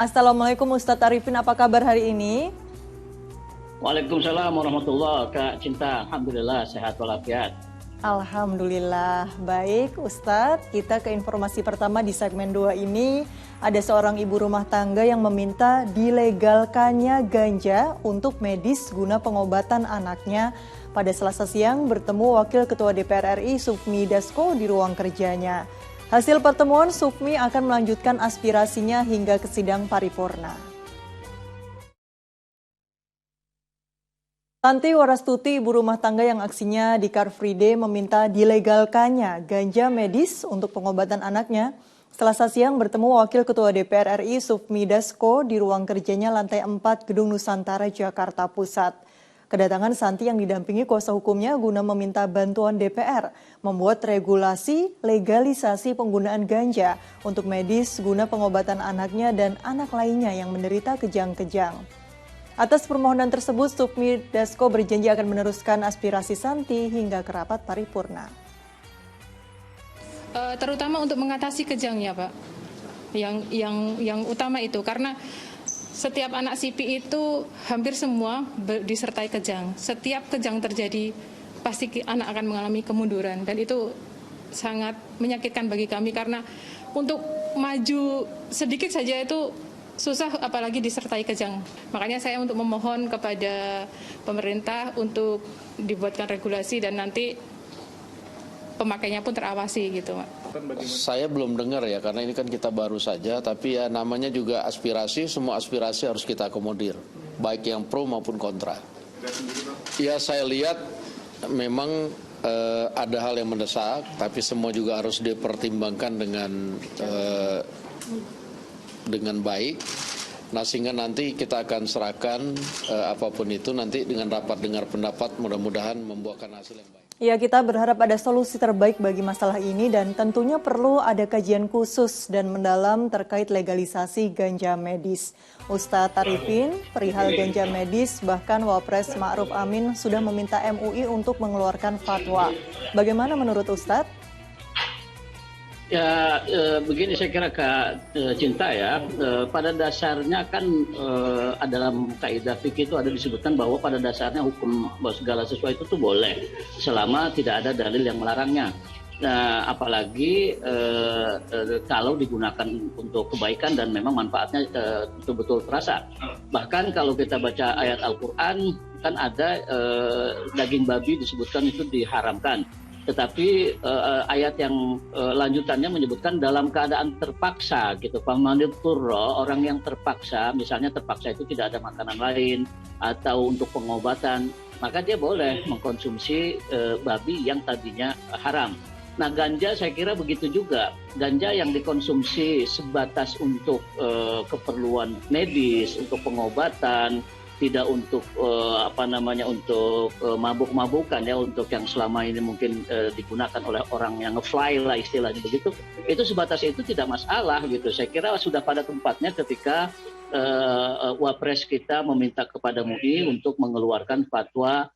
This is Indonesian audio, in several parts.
Assalamualaikum Ustadz Arifin, apa kabar hari ini? Waalaikumsalam warahmatullahi Kak Cinta. Alhamdulillah sehat walafiat. Alhamdulillah, baik Ustadz. Kita ke informasi pertama di segmen 2 ini. Ada seorang ibu rumah tangga yang meminta dilegalkannya ganja untuk medis guna pengobatan anaknya. Pada Selasa siang bertemu Wakil Ketua DPR RI Sufmi Dasko di ruang kerjanya. Hasil pertemuan, Sufmi akan melanjutkan aspirasinya hingga ke sidang paripurna. Tanti Warastuti, ibu rumah tangga yang aksinya di Car Free Day, meminta dilegalkannya ganja medis untuk pengobatan anaknya. Selasa siang bertemu Wakil Ketua DPR RI Sufmi Dasko di ruang kerjanya lantai 4 Gedung Nusantara, Jakarta Pusat. Kedatangan Santi yang didampingi kuasa hukumnya guna meminta bantuan DPR membuat regulasi legalisasi penggunaan ganja untuk medis guna pengobatan anaknya dan anak lainnya yang menderita kejang-kejang. Atas permohonan tersebut, Sufmi Dasko berjanji akan meneruskan aspirasi Santi hingga ke rapat paripurna. Terutama untuk mengatasi kejangnya, Pak. Yang utama itu karena setiap anak CP itu hampir semua disertai kejang. Setiap kejang terjadi pasti anak akan mengalami kemunduran dan itu sangat menyakitkan bagi kami karena untuk maju sedikit saja itu susah apalagi disertai kejang. Makanya saya untuk memohon kepada pemerintah untuk dibuatkan regulasi dan nanti pemakainya pun terawasi gitu, Pak. Saya belum dengar ya, karena ini kan kita baru saja, tapi ya namanya juga aspirasi, semua aspirasi harus kita akomodir, baik yang pro maupun kontra. Ya saya lihat memang ada hal yang mendesak, tapi semua juga harus dipertimbangkan dengan baik. Nah sehingga nanti kita akan serahkan apapun itu nanti dengan rapat dengar pendapat, mudah-mudahan membuahkan hasil yang baik. Ya, kita berharap ada solusi terbaik bagi masalah ini dan tentunya perlu ada kajian khusus dan mendalam terkait legalisasi ganja medis. Ustadz Arifin, perihal ganja medis, bahkan Wapres Ma'ruf Amin sudah meminta MUI untuk mengeluarkan fatwa. Bagaimana menurut Ustadz? Ya begini saya kira Kak Cinta ya, pada dasarnya kan dalam kaidah fikih itu ada disebutkan bahwa pada dasarnya hukum segala sesuatu itu tuh boleh selama tidak ada dalil yang melarangnya. Nah, apalagi kalau digunakan untuk kebaikan dan memang manfaatnya betul-betul terasa. Bahkan kalau kita baca ayat Al-Quran kan ada daging babi disebutkan itu diharamkan. Tetapi ayat yang lanjutannya menyebutkan dalam keadaan terpaksa gitu. Famanidturra, orang yang terpaksa, misalnya terpaksa itu tidak ada makanan lain atau untuk pengobatan, maka dia boleh mengkonsumsi babi yang tadinya haram. Nah ganja saya kira begitu juga. Ganja yang dikonsumsi sebatas untuk keperluan medis, untuk pengobatan, tidak untuk untuk mabuk-mabukan ya, untuk yang selama ini mungkin digunakan oleh orang yang nge-fly lah istilahnya begitu, itu sebatas itu tidak masalah gitu. Saya kira sudah pada tempatnya ketika Wapres kita meminta kepada MUI untuk mengeluarkan fatwa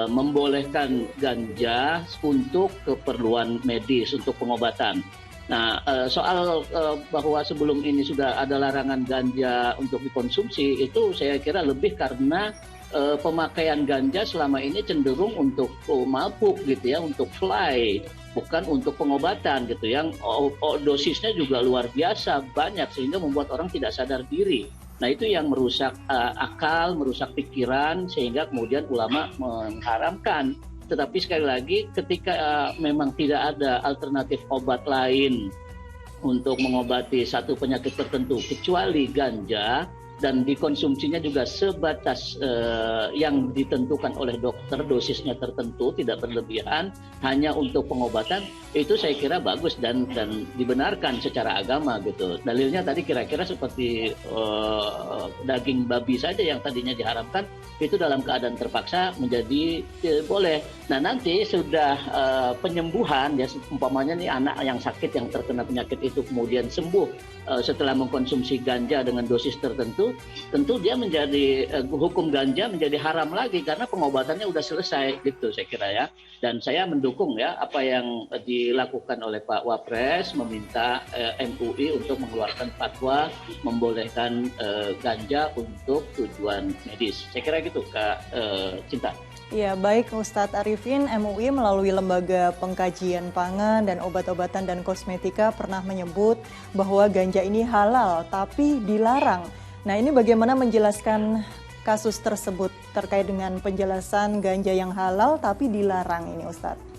membolehkan ganja untuk keperluan medis, untuk pengobatan. Nah, soal bahwa sebelum ini sudah ada larangan ganja untuk dikonsumsi, itu saya kira lebih karena pemakaian ganja selama ini cenderung untuk mabuk gitu ya, untuk fly, bukan untuk pengobatan gitu, yang dosisnya juga luar biasa banyak sehingga membuat orang tidak sadar diri. Nah itu yang merusak akal, merusak pikiran sehingga kemudian ulama mengharamkan. Tetapi sekali lagi ketika memang tidak ada alternatif obat lain untuk mengobati satu penyakit tertentu kecuali ganja dan dikonsumsinya juga sebatas yang ditentukan oleh dokter, dosisnya tertentu, tidak berlebihan, hanya untuk pengobatan, itu saya kira bagus dan dibenarkan secara agama gitu. Dalilnya tadi kira-kira seperti daging babi saja yang tadinya diharamkan, itu dalam keadaan terpaksa menjadi boleh. Nah nanti sudah penyembuhan ya, umpamanya nih anak yang sakit yang terkena penyakit itu kemudian sembuh setelah mengkonsumsi ganja dengan dosis tertentu, itu, tentu dia menjadi hukum ganja menjadi haram lagi karena pengobatannya udah selesai gitu saya kira ya. Dan saya mendukung ya apa yang dilakukan oleh Pak Wapres, meminta MUI untuk mengeluarkan fatwa membolehkan ganja untuk tujuan medis. Saya kira gitu Kak Cinta. Ya, baik Ustadz Arifin, MUI melalui Lembaga Pengkajian Pangan dan Obat-obatan dan Kosmetika pernah menyebut bahwa ganja ini halal tapi dilarang. Nah, ini bagaimana menjelaskan kasus tersebut terkait dengan penjelasan ganja yang halal tapi dilarang ini Ustadz?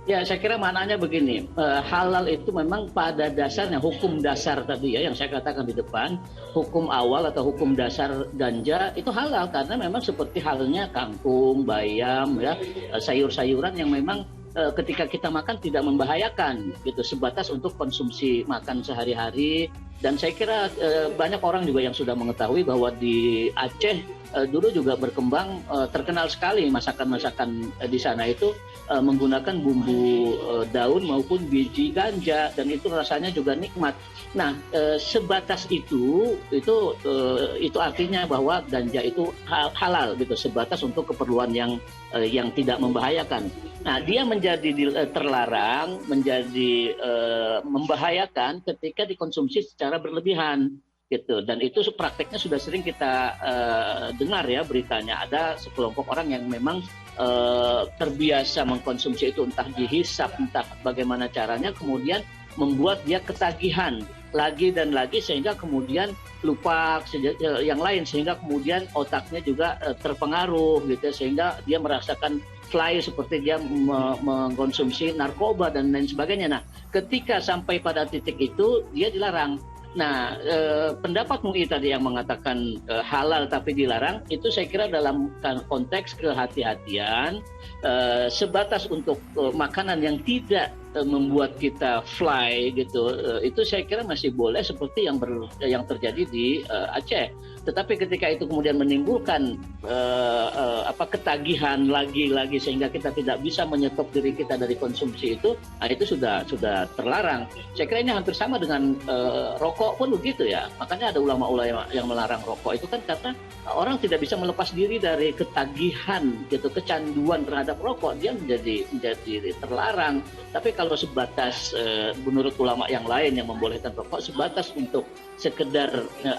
Ya, saya kira maknanya begini, halal itu memang pada dasarnya hukum dasar tadi ya yang saya katakan di depan, hukum awal atau hukum dasar ganja itu halal karena memang seperti halnya kangkung, bayam, ya sayur-sayuran yang memang ketika kita makan tidak membahayakan gitu, sebatas untuk konsumsi makan sehari-hari. Dan saya kira banyak orang juga yang sudah mengetahui bahwa di Aceh dulu juga berkembang terkenal sekali masakan-masakan di sana itu menggunakan bumbu daun maupun biji ganja dan itu rasanya juga nikmat. Nah, sebatas itu artinya bahwa ganja itu halal gitu, sebatas untuk keperluan yang tidak membahayakan. Nah, dia menjadi terlarang, menjadi membahayakan ketika dikonsumsi secara berlebihan gitu. Dan itu prakteknya sudah sering kita dengar ya beritanya, ada sekelompok orang yang memang terbiasa mengkonsumsi itu, entah dihisap, entah bagaimana caranya, kemudian membuat dia ketagihan lagi dan lagi sehingga kemudian lupa yang lain, sehingga kemudian otaknya juga terpengaruh gitu, sehingga dia merasakan fly seperti dia mengkonsumsi narkoba dan lain sebagainya. Nah, ketika sampai pada titik itu dia dilarang. Nah, pendapat MUI tadi yang mengatakan halal tapi dilarang, itu saya kira dalam konteks kehati-hatian, sebatas untuk makanan yang tidak membuat kita fly gitu, itu saya kira masih boleh seperti yang terjadi di Aceh. Tetapi ketika itu kemudian menimbulkan ketagihan lagi sehingga kita tidak bisa menyetop diri kita dari konsumsi itu, nah itu sudah terlarang. Saya kira ini hampir sama dengan rokok pun begitu ya. Makanya ada ulama-ulama yang melarang rokok itu kan karena orang tidak bisa melepas diri dari ketagihan gitu, kecanduan terhadap rokok, dia menjadi terlarang. Tapi kalau sebatas menurut ulama yang lain yang membolehkan rokok sebatas untuk sekedar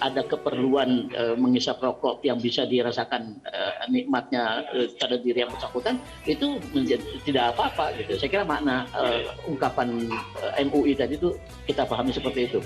ada keperluan menghisap rokok yang bisa dirasakan nikmatnya pada diri yang bersangkutan, itu tidak apa-apa gitu. Saya kira makna ungkapan MUI tadi itu kita pahami seperti itu.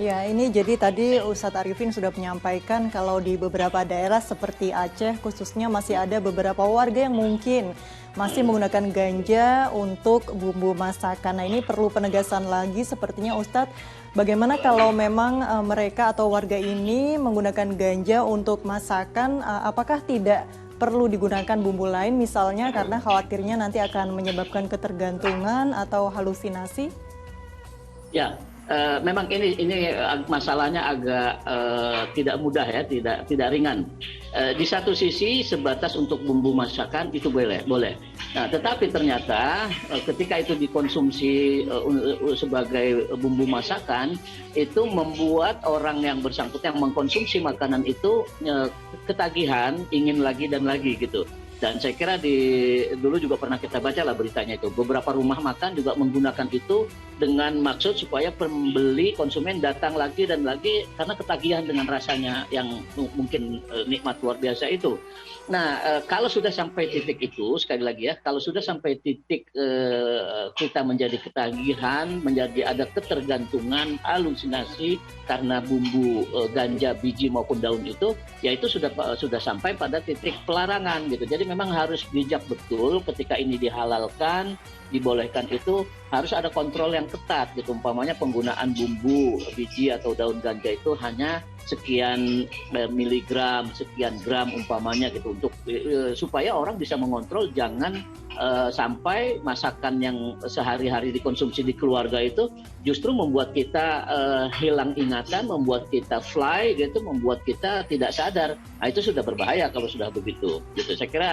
Ya, ini jadi tadi Ustadz Arifin sudah menyampaikan kalau di beberapa daerah seperti Aceh khususnya masih ada beberapa warga yang mungkin masih menggunakan ganja untuk bumbu masakan. Nah, ini perlu penegasan lagi sepertinya Ustadz. Bagaimana kalau memang mereka atau warga ini menggunakan ganja untuk masakan, apakah tidak perlu digunakan bumbu lain misalnya karena khawatirnya nanti akan menyebabkan ketergantungan atau halusinasi? Ya, memang ini masalahnya agak tidak mudah ya, tidak ringan. Di satu sisi sebatas untuk bumbu masakan itu boleh. Nah, tetapi ternyata ketika itu dikonsumsi sebagai bumbu masakan, itu membuat orang yang bersangkutan yang mengkonsumsi makanan itu ketagihan, ingin lagi dan lagi gitu. Dan saya kira dulu juga pernah kita baca lah beritanya itu. Beberapa rumah makan juga menggunakan itu dengan maksud supaya pembeli konsumen datang lagi dan lagi karena ketagihan dengan rasanya yang mungkin nikmat luar biasa itu. Nah, kalau sudah sampai titik itu, sekali lagi ya, kalau sudah sampai titik kita menjadi ketagihan, menjadi ada ketergantungan, halusinasi karena bumbu ganja, biji maupun daun itu, ya itu sudah sampai pada titik pelarangan gitu. Jadi memang harus bijak betul ketika ini dihalalkan, dibolehkan itu harus ada kontrol yang ketat gitu. Umpamanya penggunaan bumbu biji atau daun ganja itu hanya sekian miligram, sekian gram umpamanya gitu, untuk supaya orang bisa mengontrol jangan sampai masakan yang sehari-hari dikonsumsi di keluarga itu justru membuat kita hilang ingatan, membuat kita fly gitu, membuat kita tidak sadar. Nah, itu sudah berbahaya kalau sudah begitu gitu. Saya kira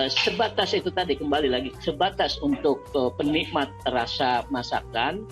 sebatas itu tadi, kembali lagi sebatas untuk penikmat rasa masakan,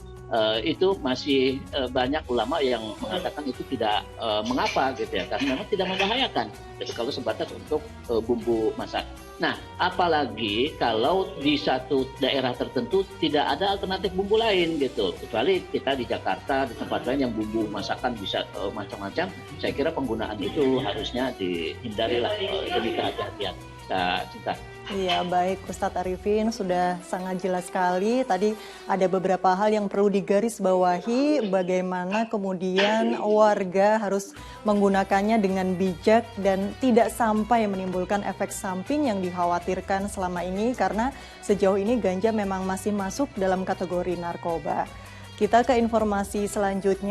itu masih banyak ulama yang mengatakan itu tidak mengapa gitu ya, karena memang tidak membahayakan jadi kalau sebatas untuk bumbu masak. Nah, apalagi kalau di satu daerah tertentu tidak ada alternatif bumbu lain gitu, kecuali kita di Jakarta di tempat lain yang bumbu masakan bisa macam-macam. Saya kira penggunaan itu harusnya dihindari lah demi kehati-hatian. Nah, Cinta. Iya, baik Ustadz Arifin, sudah sangat jelas sekali. Tadi ada beberapa hal yang perlu digarisbawahi, bagaimana kemudian warga harus menggunakannya dengan bijak dan tidak sampai menimbulkan efek samping yang dikhawatirkan selama ini, karena sejauh ini ganja memang masih masuk dalam kategori narkoba. Kita ke informasi selanjutnya.